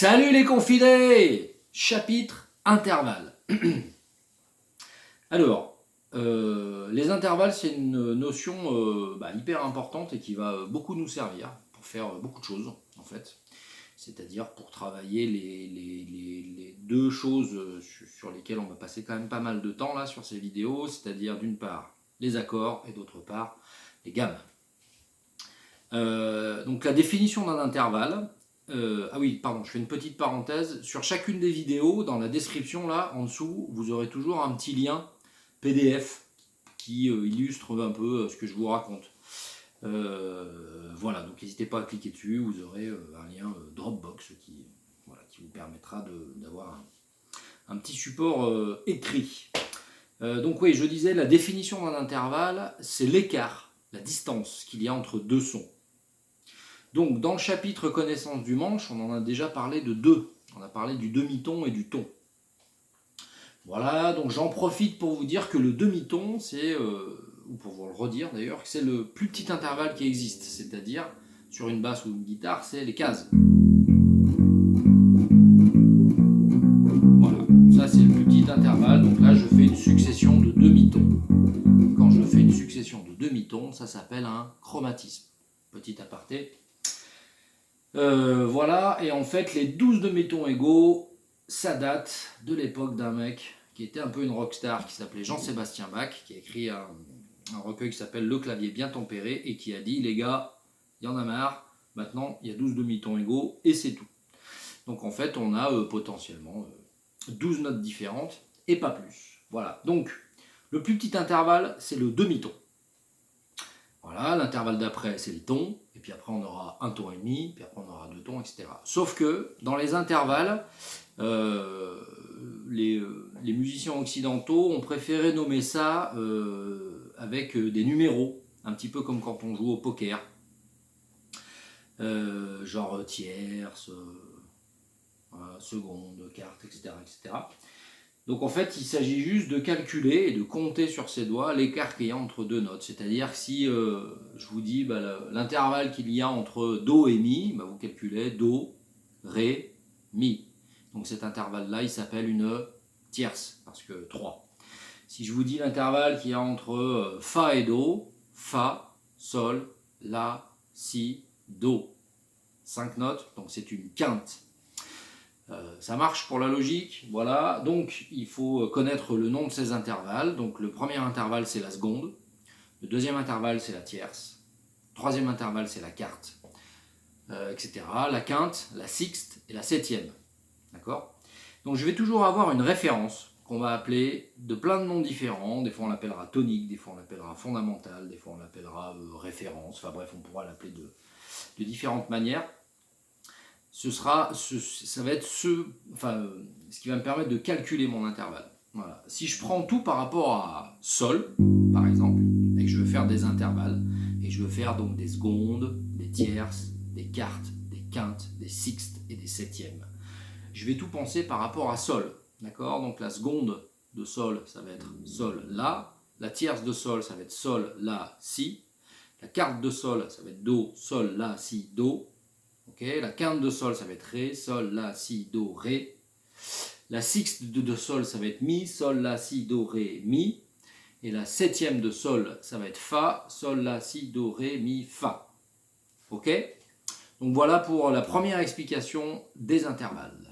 Salut les confidés! Chapitre intervalle. Alors, les intervalles, c'est une notion hyper importante et qui va beaucoup nous servir pour faire beaucoup de choses, en fait. C'est-à-dire pour travailler les deux choses sur lesquelles on va passer quand même pas mal de temps là sur ces vidéos, c'est-à-dire d'une part les accords et d'autre part les gammes. Donc la définition d'un intervalle, je fais une petite parenthèse. Sur chacune des vidéos, dans la description, là, en dessous, vous aurez toujours un petit lien PDF qui illustre un peu ce que je vous raconte. Voilà, donc n'hésitez pas à cliquer dessus, vous aurez un lien Dropbox qui vous permettra d'avoir un petit support écrit. Donc oui, je disais, la définition d'un intervalle, c'est l'écart, la distance qu'il y a entre deux sons. Donc, dans le chapitre connaissance du manche, on en a déjà parlé de deux. On a parlé du demi-ton et du ton. Voilà, donc j'en profite pour vous dire que le demi-ton, c'est, ou pour vous le redire d'ailleurs, que c'est le plus petit intervalle qui existe. C'est-à-dire, sur une basse ou une guitare, c'est les cases. Voilà, ça c'est le plus petit intervalle. Donc là, je fais une succession de demi-tons. Quand je fais une succession de demi-tons, ça s'appelle un chromatisme. Petit aparté. Voilà, et en fait les 12 demi-tons égaux, ça date de l'époque d'un mec qui était un peu une rockstar, qui s'appelait Jean-Sébastien Bach, qui a écrit un recueil qui s'appelle Le clavier bien tempéré, et qui a dit, les gars, il y en a marre, maintenant il y a 12 demi-tons égaux, et c'est tout. Donc en fait on a potentiellement 12 notes différentes, et pas plus. Voilà, donc le plus petit intervalle, c'est le demi-ton. Voilà, l'intervalle d'après, c'est les tons, et puis après on aura un ton et demi, puis après on aura deux tons, etc. Sauf que dans les intervalles, les musiciens occidentaux ont préféré nommer ça avec des numéros, un petit peu comme quand on joue au poker, genre tierce, seconde, quarte, etc., etc. Donc en fait, il s'agit juste de calculer et de compter sur ses doigts l'écart qu'il y a entre deux notes. C'est-à-dire que si je vous dis l'intervalle qu'il y a entre Do et Mi, vous calculez Do, Ré, Mi. Donc cet intervalle-là, il s'appelle une tierce, parce que 3. Si je vous dis l'intervalle qu'il y a entre Fa et Do, Fa, Sol, La, Si, Do. 5 notes, donc c'est une quinte. Ça marche pour la logique, voilà. Donc il faut connaître le nom de ces intervalles. Donc le premier intervalle c'est la seconde, le deuxième intervalle c'est la tierce, le troisième intervalle c'est la quarte, etc. La quinte, la sixte et la septième. D'accord ? Donc je vais toujours avoir une référence qu'on va appeler de plein de noms différents. Des fois on l'appellera tonique, des fois on l'appellera fondamentale, des fois on l'appellera référence. Enfin bref, on pourra l'appeler de différentes manières. Ça va être ce qui va me permettre de calculer mon intervalle. Voilà. Si je prends tout par rapport à Sol, par exemple, et que je veux faire des intervalles, et que je veux faire donc des secondes, des tierces, des quartes, des quintes, des sixtes et des septièmes, je vais tout penser par rapport à Sol. D'accord ? Donc la seconde de Sol, ça va être Sol, La. La tierce de Sol, ça va être Sol, La, Si. La quarte de Sol, ça va être Do, Sol, La, Si, Do. Okay, la quinte de Sol, ça va être Ré, Sol, La, Si, Do, Ré. La sixte de Sol, ça va être Mi, Sol, La, Si, Do, Ré, Mi. Et la septième de Sol, ça va être Fa, Sol, La, Si, Do, Ré, Mi, Fa. Ok ? Donc voilà pour la première explication des intervalles.